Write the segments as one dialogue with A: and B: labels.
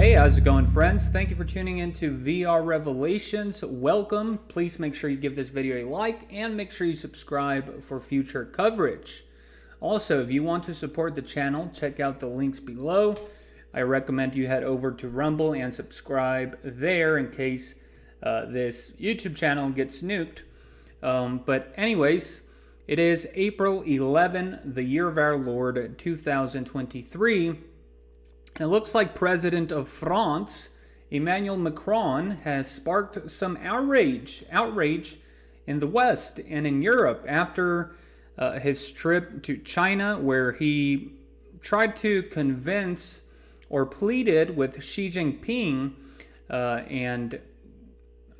A: Hey, how's it going, friends? Thank you for tuning in to VR Revelations. Welcome. Please make sure you give this video a like and make sure you subscribe for future coverage. Also, if you want to support the channel, check out the links below. I recommend you head over to Rumble and subscribe there in case this YouTube channel gets nuked. But anyways, it is April 11, the year of our Lord, 2023. It looks like President of France, Emmanuel Macron, has sparked some outrage in the West and in Europe after his trip to China, where he tried to convince or pleaded with Xi Jinping and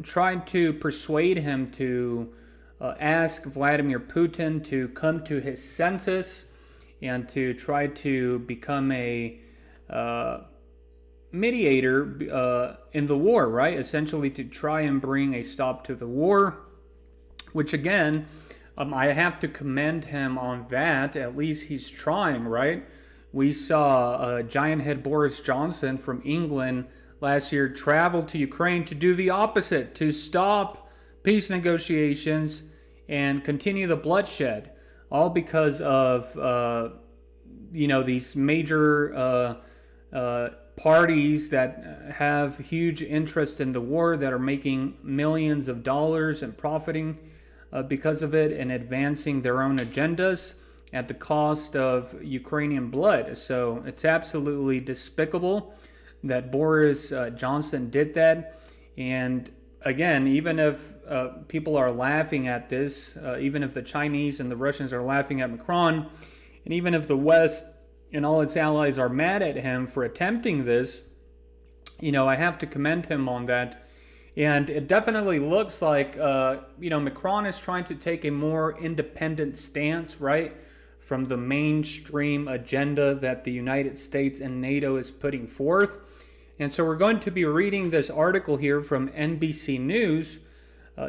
A: tried to persuade him to ask Vladimir Putin to come to his senses and to try to become a mediator in the war, right? Essentially to try and bring a stop to the war, which again, I have to commend him on that. At least he's trying, right? We saw giant head Boris Johnson from England last year travel to Ukraine to do the opposite, to stop peace negotiations and continue the bloodshed, all because of these major parties that have huge interest in the war, that are making millions of dollars and profiting because of it and advancing their own agendas at the cost of Ukrainian blood. So it's absolutely despicable that Boris Johnson did that. And again, even if people are laughing at this, even if the Chinese and the Russians are laughing at Macron, and even if the West and all its allies are mad at him for attempting this, I have to commend him on that. And it definitely looks like, Macron is trying to take a more independent stance, right, from the mainstream agenda that the United States and NATO is putting forth. And so we're going to be reading this article here from NBC News,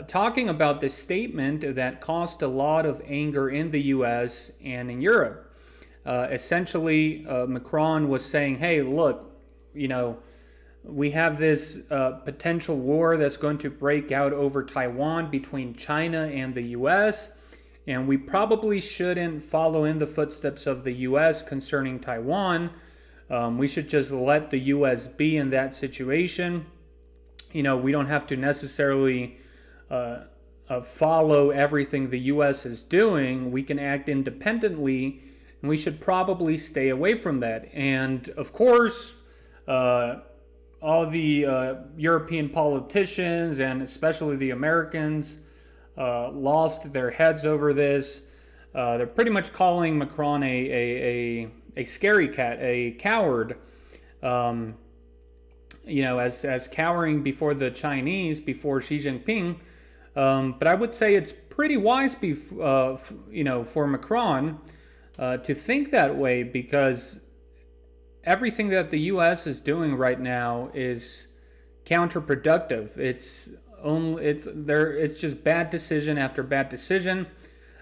A: talking about this statement that caused a lot of anger in the U.S. and in Europe. Essentially, Macron was saying, hey, look, we have this potential war that's going to break out over Taiwan between China and the U.S., and we probably shouldn't follow in the footsteps of the U.S. concerning Taiwan. We should just let the U.S. be in that situation. We don't have to necessarily follow everything the U.S. is doing. We can act independently, and we should probably stay away from that. And of course, all the European politicians, and especially the Americans, lost their heads over this. They're pretty much calling Macron a scary cat, a coward, as cowering before the Chinese, before Xi Jinping. But I would say it's pretty wise, for Macron to think that way, because everything that the U.S. is doing right now is counterproductive. It's just bad decision after bad decision.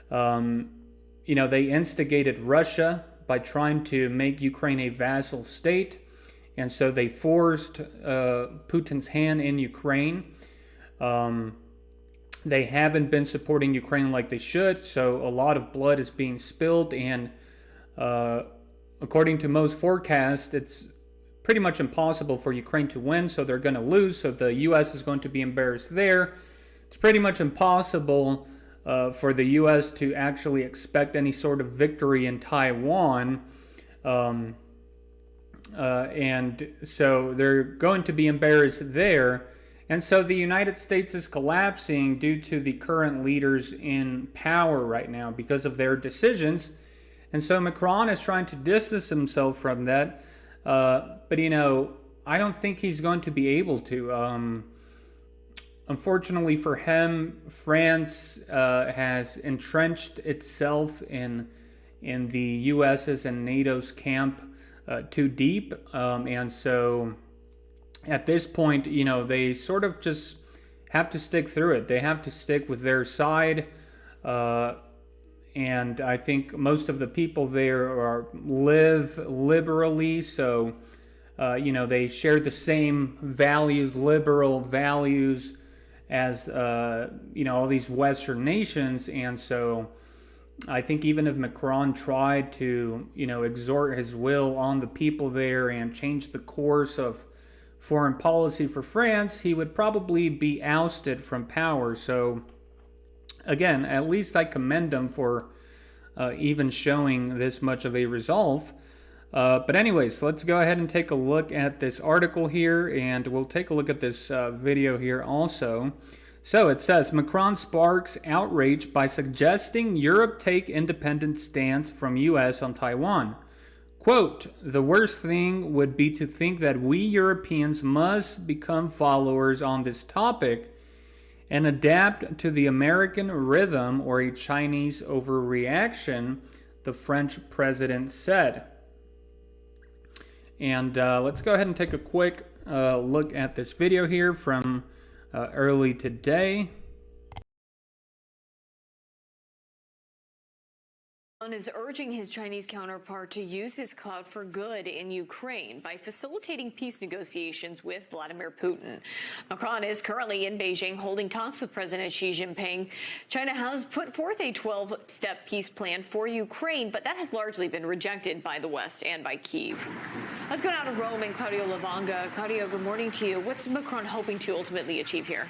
A: They instigated Russia by trying to make Ukraine a vassal state, and so they forced Putin's hand in Ukraine. They haven't been supporting Ukraine like they should, so a lot of blood is being spilled, and according to most forecasts, it's pretty much impossible for Ukraine to win, so they're going to lose, so the U.S. is going to be embarrassed there. It's pretty much impossible for the U.S. to actually expect any sort of victory in Taiwan, and so they're going to be embarrassed there. And so the United States is collapsing due to the current leaders in power right now because of their decisions. And so Macron is trying to distance himself from that. But, I don't think he's going to be able to. Unfortunately for him, France has entrenched itself in the US's and NATO's camp too deep. And so at this point, they sort of just have to stick through it. They have to stick with their side. And I think most of the people there live liberally, so they share the same values, liberal values, as all these Western nations. And so I think even if Macron tried to exert his will on the people there and change the course of foreign policy for France, he would probably be ousted from power. So again, at least I commend him for even showing this much of a resolve. But anyways, let's go ahead and take a look at this article here, and we'll take a look at this video here also. So it says, Macron sparks outrage by suggesting Europe take independent stance from U.S. on Taiwan. Quote, the worst thing would be to think that we Europeans must become followers on this topic and adapt to the American rhythm or a Chinese overreaction, the French president said. And let's go ahead and take a quick look at this video here from early today.
B: Is urging his Chinese counterpart to use his clout for good in Ukraine by facilitating peace negotiations with Vladimir Putin. Macron is currently in Beijing holding talks with President Xi Jinping. China has put forth a 12-step peace plan for Ukraine, but that has largely been rejected by the West and by Kyiv. Let's go now to Rome and Claudio Lavanga. Claudio, good morning to you. What's Macron hoping to ultimately achieve here?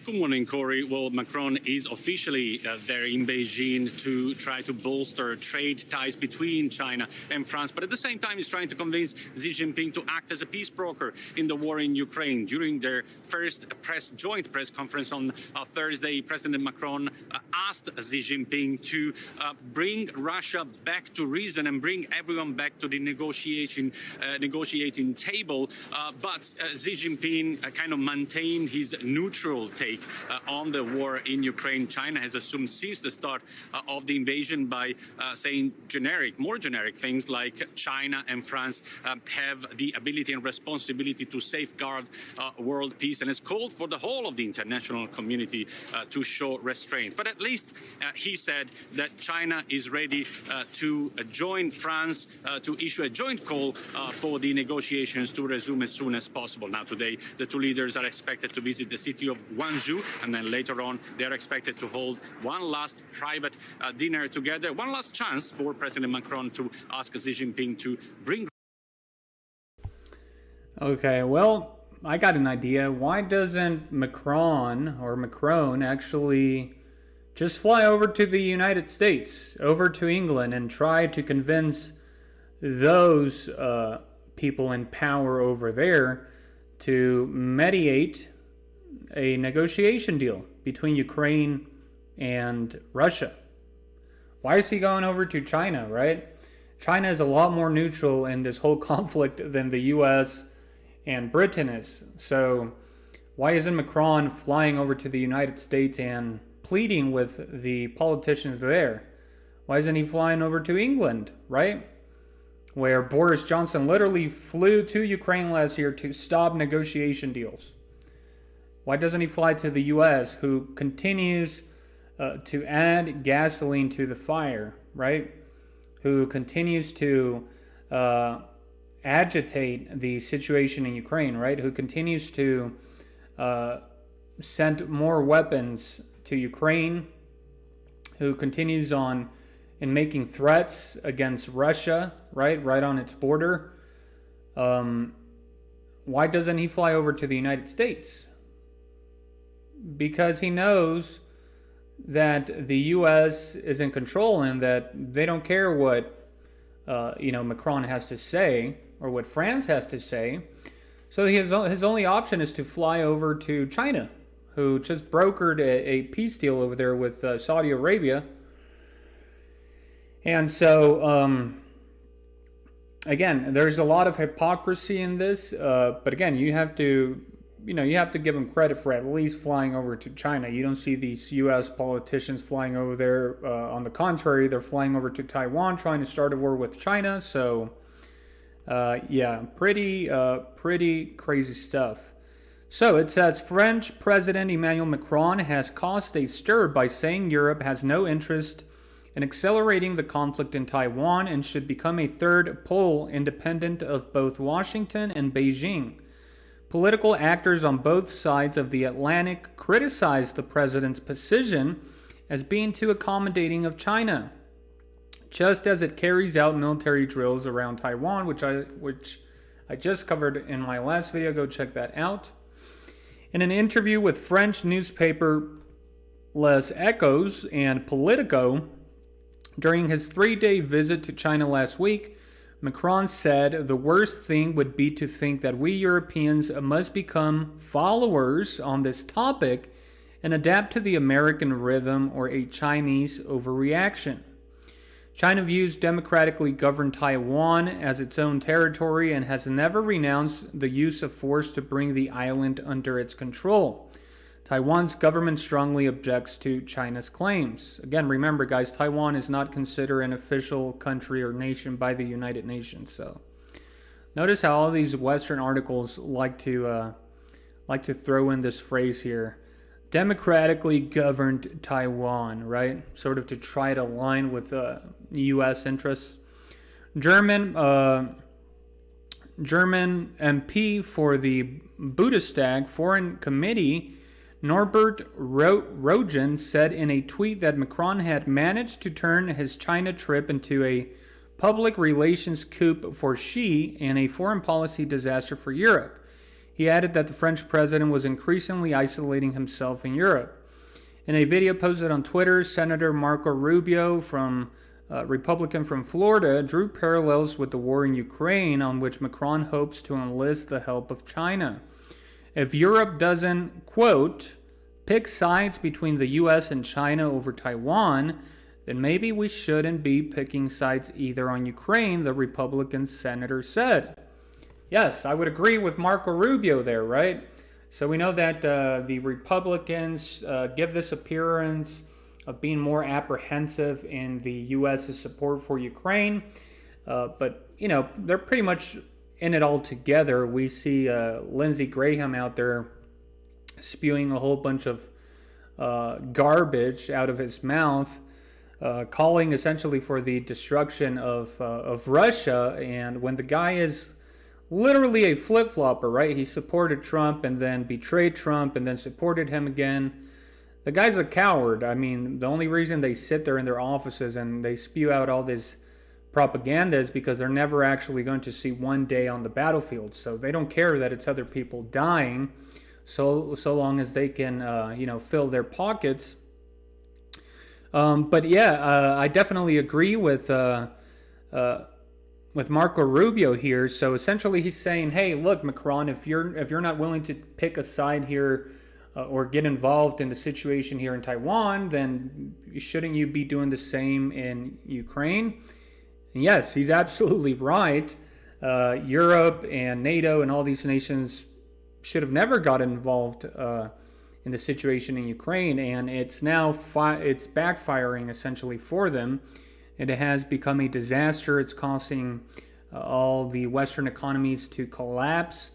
C: Good morning, Corey. Well, Macron is officially there in Beijing to try to bolster trade ties between China and France, but at the same time he's trying to convince Xi Jinping to act as a peace broker in the war in Ukraine. During their first joint press conference on Thursday, President Macron asked Xi Jinping to bring Russia back to reason and bring everyone back to the negotiating table, but Xi Jinping kind of maintained his neutral take on the war in Ukraine. China has assumed since the start of the invasion by saying more generic things like China and France have the ability and responsibility to safeguard world peace, and has called for the whole of the international community to show restraint. But at least he said that China is ready to join France to issue a joint call for the negotiations to resume as soon as possible. Now, today, the two leaders are expected to visit the city of Guangzhou, and then later on they are expected to hold one last private dinner together, one last chance for President Macron to ask Xi Jinping to bring.
A: Okay, well, I got an idea. Why doesn't Macron actually just fly over to the United States, over to England, and try to convince those people in power over there to mediate a negotiation deal between Ukraine and Russia? Why is he going over to China, right? China is a lot more neutral in this whole conflict than the US and Britain is. So why isn't Macron flying over to the United States and pleading with the politicians there? Why isn't he flying over to England, right? Where Boris Johnson literally flew to Ukraine last year to stop negotiation deals. Why doesn't he fly to the U.S., who continues to add gasoline to the fire, right? Who continues to agitate the situation in Ukraine, right? Who continues to send more weapons to Ukraine, who continues on in making threats against Russia, right on its border. Why doesn't he fly over to the United States? Because he knows that the U.S. is in control and that they don't care what Macron has to say or what France has to say. So his only option is to fly over to China, who just brokered a peace deal over there with Saudi Arabia. And so, again, there's a lot of hypocrisy in this. But again, you have to give him credit for at least flying over to China. You don't see these U.S. politicians flying over there. On the contrary, they're flying over to Taiwan, trying to start a war with China. So, yeah, pretty crazy stuff. So it says French President Emmanuel Macron has caused a stir by saying Europe has no interest and accelerating the conflict in Taiwan, and should become a third pole independent of both Washington and Beijing. Political actors on both sides of the Atlantic criticized the president's position as being too accommodating of China, just as it carries out military drills around Taiwan, which I just covered in my last video. Go check that out. In an interview with French newspaper Les Echos and Politico, during his 3-day visit to China last week, Macron said the worst thing would be to think that we Europeans must become followers on this topic and adapt to the American rhythm or a Chinese overreaction. China views democratically governed Taiwan as its own territory and has never renounced the use of force to bring the island under its control. Taiwan's government strongly objects to China's claims. Again, remember, guys, Taiwan is not considered an official country or nation by the United Nations. So, notice how all these Western articles like to throw in this phrase here, democratically governed Taiwan, right? Sort of to try to align with U.S. interests. German MP for the Bundestag Foreign Committee, Norbert Rogen, said in a tweet that Macron had managed to turn his China trip into a public relations coup for Xi and a foreign policy disaster for Europe. He added that the French president was increasingly isolating himself in Europe. In a video posted on Twitter, Senator Marco Rubio, Republican from Florida, drew parallels with the war in Ukraine, on which Macron hopes to enlist the help of China. If Europe doesn't, quote, pick sides between the U.S. and China over Taiwan, then maybe we shouldn't be picking sides either on Ukraine, the Republican senator said. Yes, I would agree with Marco Rubio there, right? So we know that the Republicans give this appearance of being more apprehensive in the U.S.'s support for Ukraine. But, you know, they're pretty much in it all together. We see Lindsey Graham out there spewing a whole bunch of garbage out of his mouth, calling essentially for the destruction of Russia. And when the guy is literally a flip-flopper, right? He supported Trump and then betrayed Trump and then supported him again. The guy's a coward. I mean, the only reason they sit there in their offices and they spew out all this propaganda is because they're never actually going to see one day on the battlefield. So they don't care that it's other people dying, so long as they can, fill their pockets. But yeah, I definitely agree with Marco Rubio here. So essentially, he's saying, "Hey, look, Macron, if you're not willing to pick a side here or get involved in the situation here in Taiwan, then shouldn't you be doing the same in Ukraine?" And yes, he's absolutely right. Europe and NATO and all these nations should have never gotten involved in the situation in Ukraine, and it's now it's backfiring essentially for them. It has become a disaster. It's causing all the Western economies to collapse,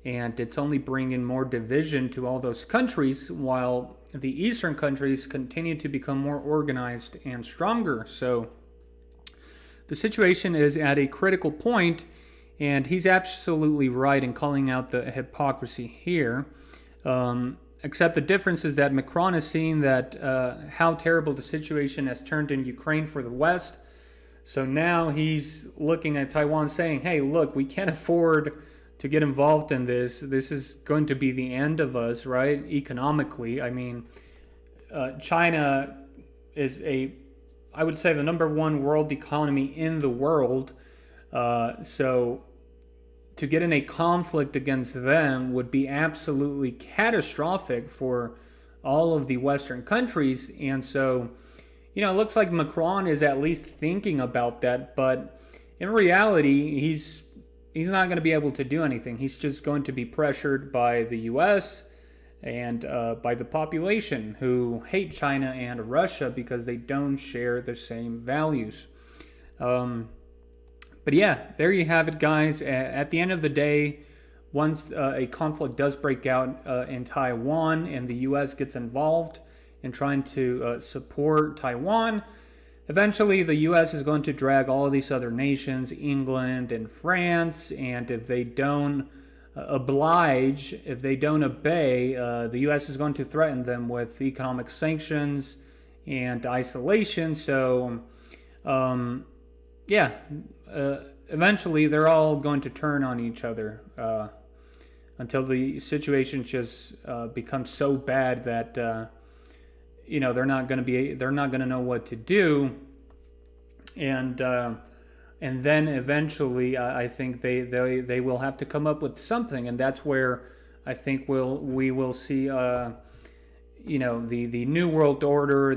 A: and it's only bringing more division to all those countries, while the Eastern countries continue to become more organized and stronger. So the situation is at a critical point, and he's absolutely right in calling out the hypocrisy here. Except the difference is that Macron is seeing that how terrible the situation has turned in Ukraine for the West. So now he's looking at Taiwan saying, hey, look, we can't afford to get involved in this. This is going to be the end of us, right? Economically. I mean, China is I would say, the number one world economy in the world. So to get in a conflict against them would be absolutely catastrophic for all of the Western countries. And so, it looks like Macron is at least thinking about that, but in reality, he's not going to be able to do anything. He's just going to be pressured by the U.S. and by the population who hate China and Russia because they don't share the same values. But yeah, there you have it, guys. At the end of the day, once a conflict does break out in Taiwan and the U.S. gets involved in trying to support Taiwan, eventually the U.S. is going to drag all these other nations, England and France, and if they don't oblige, if they don't obey, the U.S. is going to threaten them with economic sanctions and isolation. So, eventually they're all going to turn on each other until the situation just becomes so bad that they're not going to know what to do, and then eventually I think they will have to come up with something, and that's where I think we will see the new world order,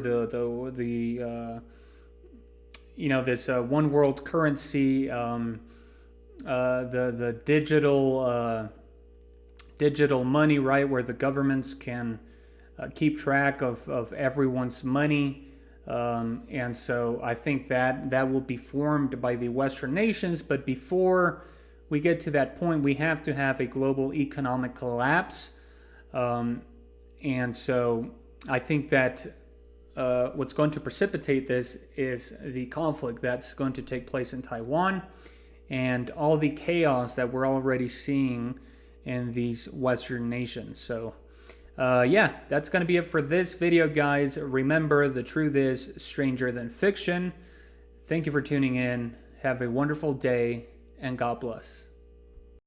A: this one world currency, the digital money, right, where the governments can keep track of everyone's money. And so I think that will be formed by the Western nations. But before we get to that point, we have to have a global economic collapse. And so I think that what's going to precipitate this is the conflict that's going to take place in Taiwan and all the chaos that we're already seeing in these Western nations. So that's going to be it for this video, guys. Remember, the truth is stranger than fiction. Thank you for tuning in. Have a wonderful day, and God bless.